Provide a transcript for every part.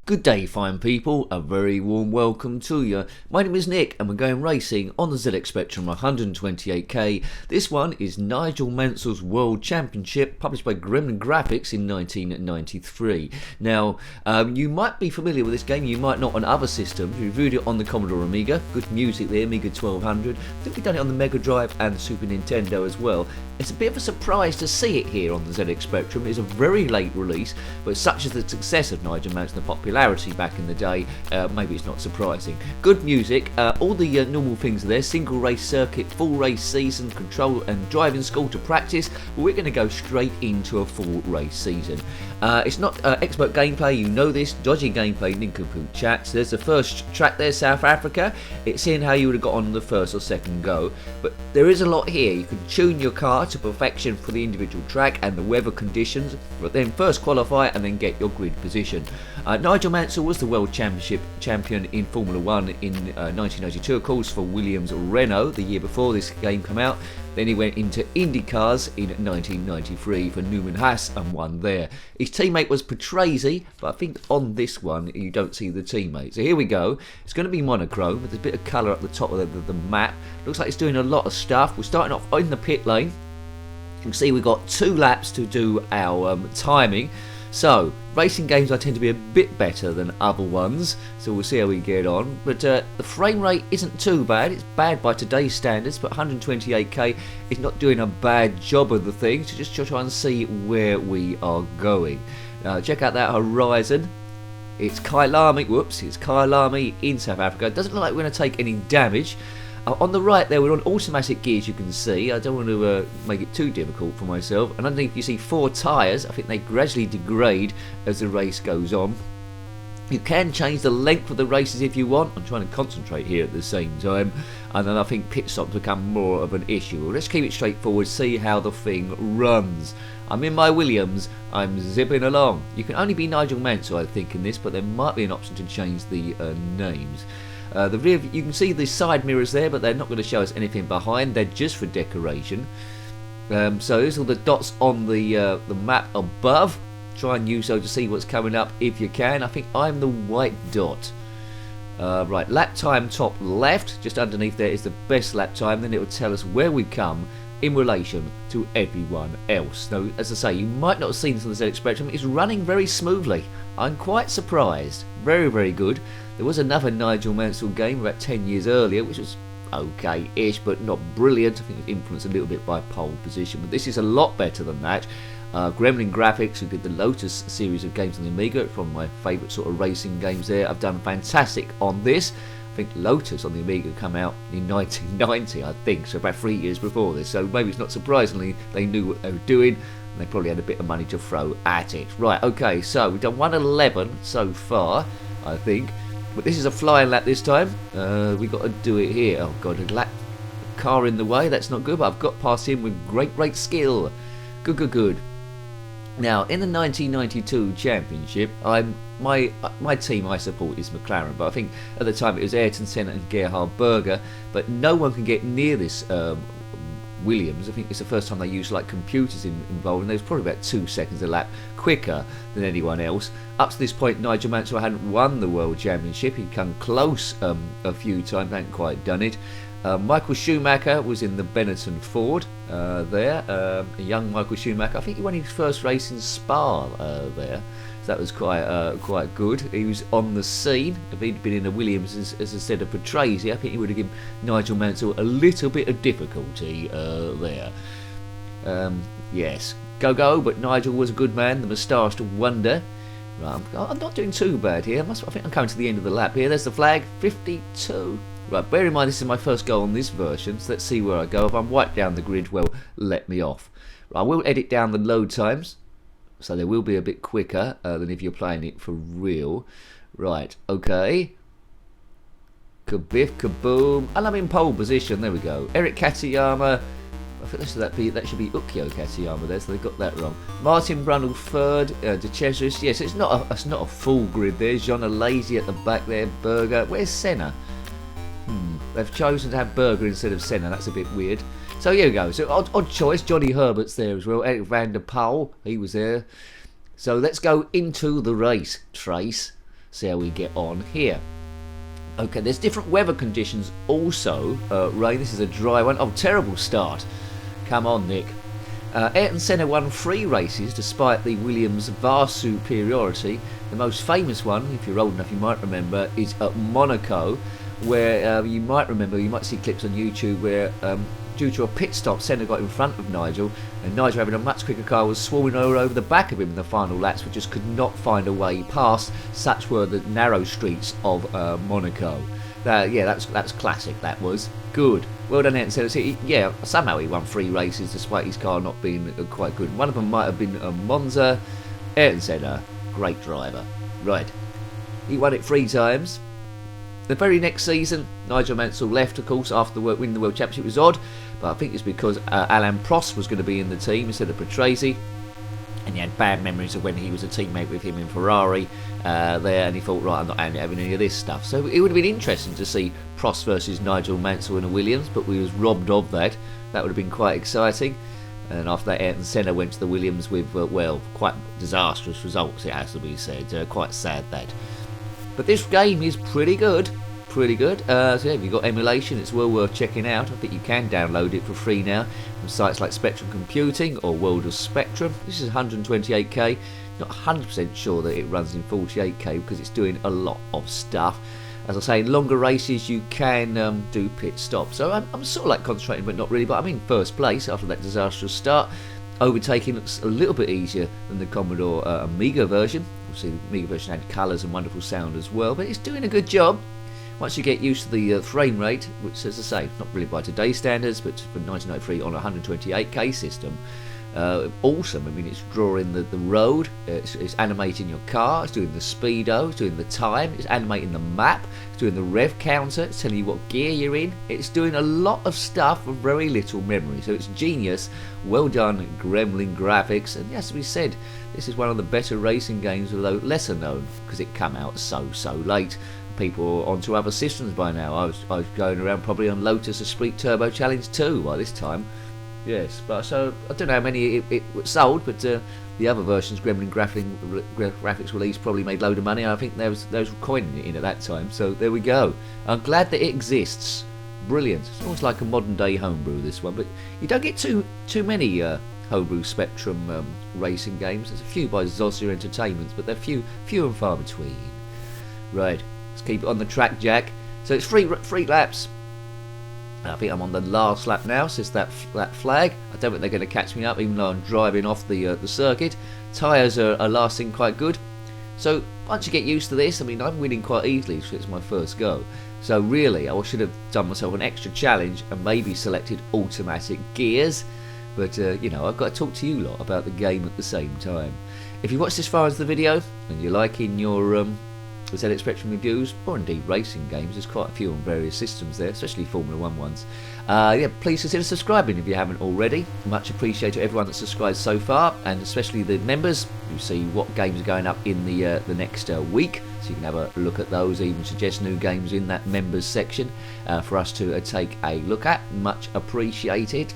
Good day, fine people. A very warm welcome to you. My name is Nick and we're going racing on the zxspectrum 128k. This one is Nigel Mansell's World Championship, published by Gremlin Graphics in 1993. Now, you might be familiar with this game, you might not on other systems. We reviewed it on the Commodore Amiga. Good music there, Amiga 1200. I think we've done it on the Mega Drive and the Super Nintendo as well. It's a bit of a surprise to see it here on the zxspectrum. It's a very late release, but such as the success of Nigel Mansell and the popularity back in the day, maybe it's not surprising. Good music, all the normal things are there: single race circuit, full race season, control and driving school to practice. But we're going to go straight into a full race season. It's not expert gameplay, you know this. Dodgy gameplay, nincompoop chats. There's the first track there, South Africa. It's seeing how you would have got on the first or second go, but there is a lot here. You can tune your car to perfection for the individual track and the weather conditions, but then first qualify and then get your grid position. Nigel Mansell was the World Championship champion in Formula 1 in 1992, of course, for Williams Renault the year before this game came out. Then he went into IndyCars in 1993 for Newman Haas and won there. His teammate was Patrese, but I think on this one you don't see the teammate. So here we go. It's going to be monochrome with a bit of colour at the top of the map. Looks like it's doing a lot of stuff. We're starting off in the pit lane. You can see we've got 2 laps to do our timing. So, racing games I tend to be a bit better than other ones, so we'll see how we get on. But the frame rate isn't too bad. It's bad by today's standards, but 128k is not doing a bad job of the thing, so just try and see where we are going. Check out that horizon. It's Kyalami, it's Kyalami in South Africa. It doesn't look like we're going to take any damage. On the right there, we're on automatic gears, you can see. I don't want to make it too difficult for myself. And underneath you see 4 tyres. I think they gradually degrade as the race goes on. You can change the length of the races if you want. I'm trying to concentrate here at the same time. And then I think pit stops become more of an issue. Well, let's keep it straightforward, see how the thing runs. I'm in my Williams, I'm zipping along. You can only be Nigel Mansell, I think, in this, but there might be an option to change the names. The rear, you can see the side mirrors there, but they're not going to show us anything behind. They're just for decoration. So there's all the dots on the map above. Try and use those to see what's coming up if you can. I think I'm the white dot. Right, lap time top left. Just underneath there is the best lap time. Then it will tell us where we come in relation to everyone else. Now, as I say, you might not have seen this on the zxspectrum. It's running very smoothly. I'm quite surprised. Very, very good. There was another Nigel Mansell game about 10 years earlier, which was okay-ish, but not brilliant. I think it was influenced a little bit by pole position, but this is a lot better than that. Gremlin Graphics, who did the Lotus series of games on the Amiga, it's one of my favourite sort of racing games there. I've done fantastic on this. I think Lotus on the Amiga came out in 1990, I think, so about 3 years before this. So maybe it's not surprisingly they knew what they were doing, and they probably had a bit of money to throw at it. Right, okay, so we've done 111 so far, I think. But this is a flying lap this time. We've got to do it here. Oh god, a car in the way, that's not good, but I've got past him with great skill. Good. Now, in the 1992 championship, my team I support is McLaren, but I think at the time it was Ayrton Senna and Gerhard Berger, but no one can get near this Williams. I think it's the first time they used like computers involved, and there was probably about 2 seconds a lap quicker than anyone else. Up to this point, Nigel Mansell hadn't won the World Championship. He'd come close a few times, hadn't quite done it. Michael Schumacher was in the Benetton Ford there, a young Michael Schumacher. I think he won his first race in Spa there. So that was quite good. He was on the scene. If he'd been in a Williams as instead of Patrese, I think he would have given Nigel Mansell a little bit of difficulty there. Yes, go, but Nigel was a good man, the moustached wonder. Right, I'm not doing too bad here. I think I'm coming to the end of the lap here. There's the flag, 52. Right, bear in mind this is my first go on this version, so let's see where I go. If I'm right down the grid, well, let me off. Right, I will edit down the load times, so they will be a bit quicker than if you're playing it for real. Right, okay. Kabiff, kaboom. And I'm in pole position, there we go. Eric Katayama, I think that should be Ukyo Katayama there, so they got that wrong. Martin Brundle third, De Cesaris, yes, it's not a full grid there. Jean Lazy at the back there, Berger. Where's Senna? They've chosen to have Berger instead of Senna, that's a bit weird. So here we go, so odd choice, Johnny Herbert's there as well, Eric van der Poel, he was there. So let's go into the race, Trace. see how we get on here. Okay, there's different weather conditions also. Rain, this is a dry one. Oh, terrible start. Come on, Nick. Ayrton Senna won 3 races despite the Williams' vast superiority. The most famous one, if you're old enough you might remember, is at Monaco, where you might see clips on YouTube where due to a pit stop Senna got in front of Nigel, and Nigel, having a much quicker car, was swarming over the back of him in the final laps, but just could not find a way past. Such were the narrow streets of Monaco. Yeah, that's classic. That was good. Well done, Ayrton Senna. Yeah, somehow he won 3 races despite his car not being quite good. One of them might have been Monza. Ayrton Senna, great driver. Right, he won it 3 times. The very next season, Nigel Mansell left, of course, after winning the World Championship. It was odd, but I think it's because Alain Prost was going to be in the team instead of Patrese, and he had bad memories of when he was a teammate with him in Ferrari there, and he thought, right, I'm not having any of this stuff. So it would have been interesting to see Prost versus Nigel Mansell in a Williams, but we was robbed of that. That would have been quite exciting. And after that, Ayrton Senna went to the Williams with, well, quite disastrous results, it has to be said. Quite sad, that. But this game is pretty good. So yeah, if you've got emulation, it's well worth checking out. I think you can download it for free now from sites like Spectrum Computing or World of Spectrum. This is 128k. Not 100% sure that it runs in 48k because it's doing a lot of stuff. As I say, in longer races you can do pit stops. So I'm sort of like concentrating, but not really. But I'm in first place after that disastrous start. Overtaking looks a little bit easier than the Commodore Amiga version. Obviously, the Amiga version had colours and wonderful sound as well, but it's doing a good job. Once you get used to the frame rate, which, as I say, not really by today's standards, but for 1993 on a 128k system, awesome. I mean, it's drawing the road, it's animating your car, it's doing the speedo, it's doing the time, it's animating the map, it's doing the rev counter, it's telling you what gear you're in. It's doing a lot of stuff with very little memory, so it's genius. Well done, Gremlin Graphics. And as we said, this is one of the better racing games, although lesser known because it came out so late. People are onto other systems by now. I was going around probably on Lotus Esprit Turbo Challenge 2 by this time. Yes, but so I don't know how many it sold, but the other versions, Gremlin Graphics released, probably made a load of money. I think there was coining it in at that time. So there we go. I'm glad that it exists. Brilliant. It's almost like a modern day homebrew, this one, but you don't get too many homebrew Spectrum racing games. There's a few by Zossia Entertainment, but they're few and far between. Right. Let's keep it on the track, Jack. So it's 3 laps. I think I'm on the last lap now, says that flag. I don't think they're going to catch me up, even though I'm driving off the circuit. Tyres are lasting quite good. So once you get used to this, I mean, I'm winning quite easily, so it's my first go. So really, I should have done myself an extra challenge and maybe selected automatic gears. But, you know, I've got to talk to you lot about the game at the same time. If you watched this far into the video and you're liking your ZX Spectrum reviews, or indeed racing games, there's quite a few on various systems there, especially Formula 1 ones. Yeah, please consider subscribing if you haven't already. Much appreciated to everyone that's subscribed so far, and especially the members who see what games are going up in the next week, so you can have a look at those, even suggest new games in that members section for us to take a look at. Much appreciated.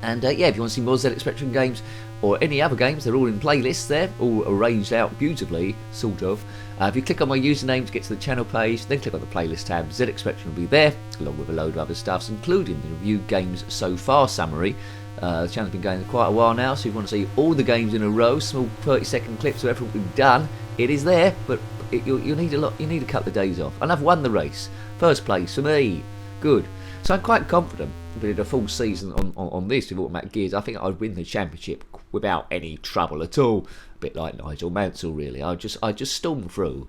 And yeah, if you want to see more ZX Spectrum games or any other games, they're all in playlists there, all arranged out beautifully, sort of. If you click on my username to get to the channel page, then click on the playlist tab, ZX Spectrum will be there, along with a load of other stuffs, including the review games so far summary. The channel's been going quite a while now, so if you want to see all the games in a row, small 30-second clips of everything we've done, it is there, but you'll need you need a couple of days off. And I've won the race. First place for me. Good. So I'm quite confident if we did a full season on this with automatic gears, I think I'd win the championship without any trouble at all. A bit like Nigel Mansell, really. I just storm through.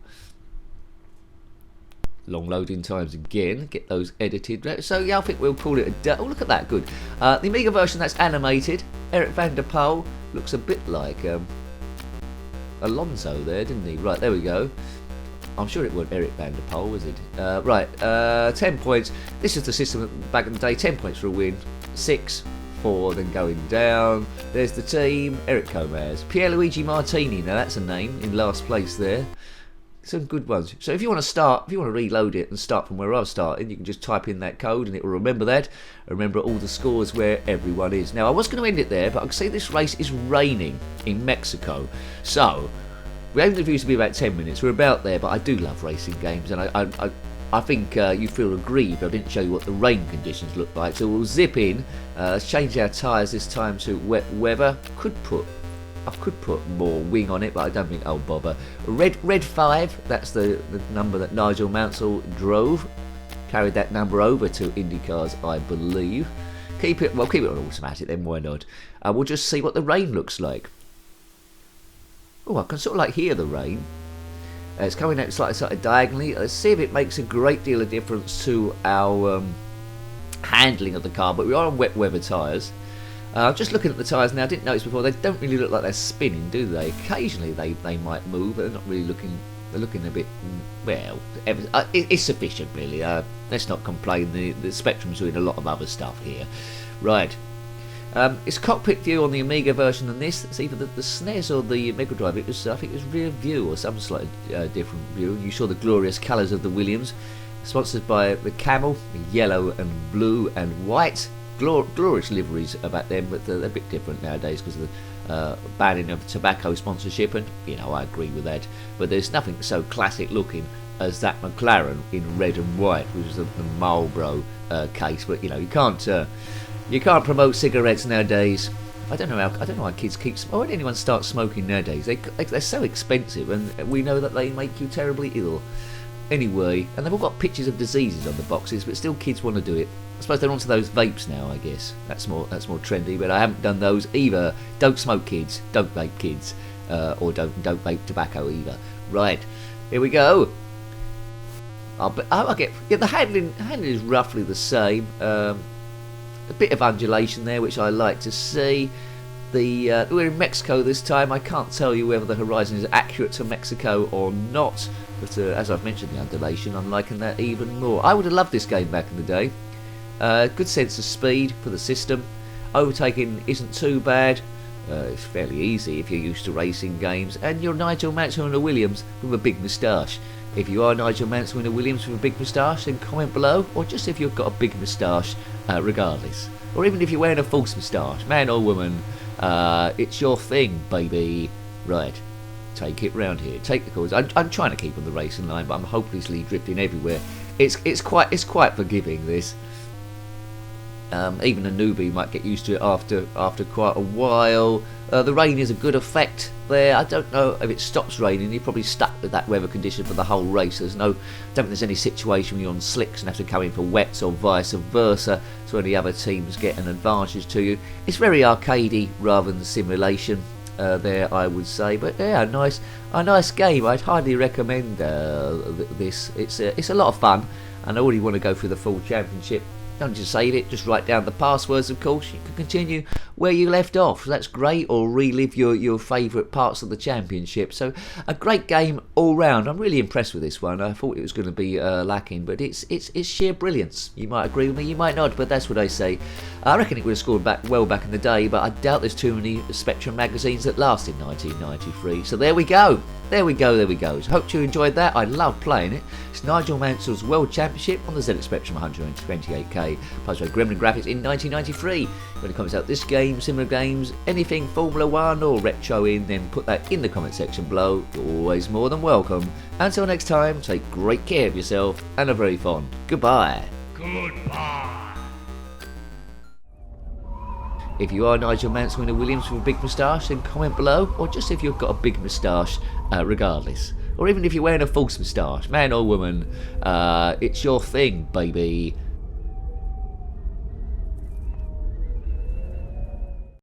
Long loading times again. Get those edited. So yeah, I think we'll call it a day. Oh, look at that. Good. The Amiga version that's animated. Eric van der Poel looks a bit like Alonso there, didn't he? Right, there we go. I'm sure it wasn't Eric van der Poel, was it? Right, 10 points. This is the system back in the day. 10 points for a win. 6, 4, then going down. There's the team. Eric Comaz. Pierluigi Martini. Now that's a name in last place there. Some good ones. So if you want to start, if you want to reload it and start from where I've started, you can just type in that code and it will remember that. Remember all the scores where everyone is. Now I was going to end it there, but I can see this race is raining in Mexico. So we aimed the views to be about 10 minutes. We're about there, but I do love racing games, and I think you feel aggrieved I didn't show you what the rain conditions look like. So we'll zip in. Let's change our tyres this time to wet weather. I could put more wing on it, but I don't think I'll bother. Red 5, that's the number that Nigel Mansell drove. Carried that number over to IndyCars, I believe. Keep it on automatic then, why not? We'll just see what the rain looks like. Oh, I can sort of like hear the rain. It's coming out slightly diagonally. Let's see if it makes a great deal of difference to our handling of the car, but we are on wet weather tyres. Just looking at the tyres now, I didn't notice before, they don't really look like they're spinning, do they? Occasionally they might move, but they're not really looking, they're looking a bit, well, it's sufficient really. Let's not complain, the Spectrum's doing a lot of other stuff here. Right, it's cockpit view on the Amiga version than this. It's either the SNES or the Mega Drive. I think it was rear view or some slightly different view. You saw the glorious colours of the Williams, sponsored by the Camel, the yellow and blue and white. Glorious liveries about them, but they're a bit different nowadays because of the banning of tobacco sponsorship, and you know I agree with that. But there's nothing so classic looking as that McLaren in red and white, which is the Marlboro case. But you know you can't promote cigarettes nowadays. I don't know how kids keep. Why would anyone start smoking nowadays? They're so expensive, and we know that they make you terribly ill. Anyway, and they've all got pictures of diseases on the boxes, but still kids want to do it. I suppose they're onto those vapes now, I guess. That's more trendy, but I haven't done those either. Don't smoke, kids. Don't vape, kids. Or don't vape tobacco either. Right, here we go. The handling is roughly the same. A bit of undulation there, which I like to see. We're in Mexico this time. I can't tell you whether the horizon is accurate to Mexico or not, but as I've mentioned, the undulation, I'm liking that even more. I would have loved this game back in the day. Good sense of speed for the system. Overtaking isn't too bad. It's fairly easy if you're used to racing games, and you're Nigel Mansell in a Williams with a big moustache. If you are Nigel Mansell in a Williams with a big moustache, then comment below, or just if you've got a big moustache, regardless. Or even if you're wearing a false moustache, man or woman, it's your thing, baby. Right, take it round here. Take the calls. I'm trying to keep on the racing line, but I'm hopelessly drifting everywhere. It's quite forgiving, this. Even a newbie might get used to it after quite a while. The rain is a good effect there. I don't know if it stops raining. You're probably stuck with that weather condition for the whole race. I don't think there's any situation where you're on slicks and have to come in for wets or vice versa, so any other teams get an advantage to you. It's very arcadey rather than simulation there, I would say. But yeah, a nice game. I'd highly recommend this. It's a lot of fun, and I already want to go through the full championship. Don't just save it, just write down the passwords, of course. You can continue where you left off. So that's great, or relive your favourite parts of the championship. So a great game all round. I'm really impressed with this one. I thought it was going to be lacking, but it's sheer brilliance. You might agree with me, you might not, but that's what I say. I reckon it would have scored well back in the day, but I doubt there's too many Spectrum magazines that last in 1993. So there we go. There we go. So hope you enjoyed that. I love playing it. It's Nigel Mansell's World Championship on the ZX Spectrum 128K, published by Gremlin Graphics in 1993. When it comes out this game, similar games, anything Formula 1 or retroing, then put that in the comment section below. You're always more than welcome. Until next time, take great care of yourself and a very fond goodbye. Goodbye. If you are Nigel Mansell in a Williams with a big moustache, then comment below, or just if you've got a big moustache, regardless. Or even if you're wearing a false moustache, man or woman, it's your thing, baby.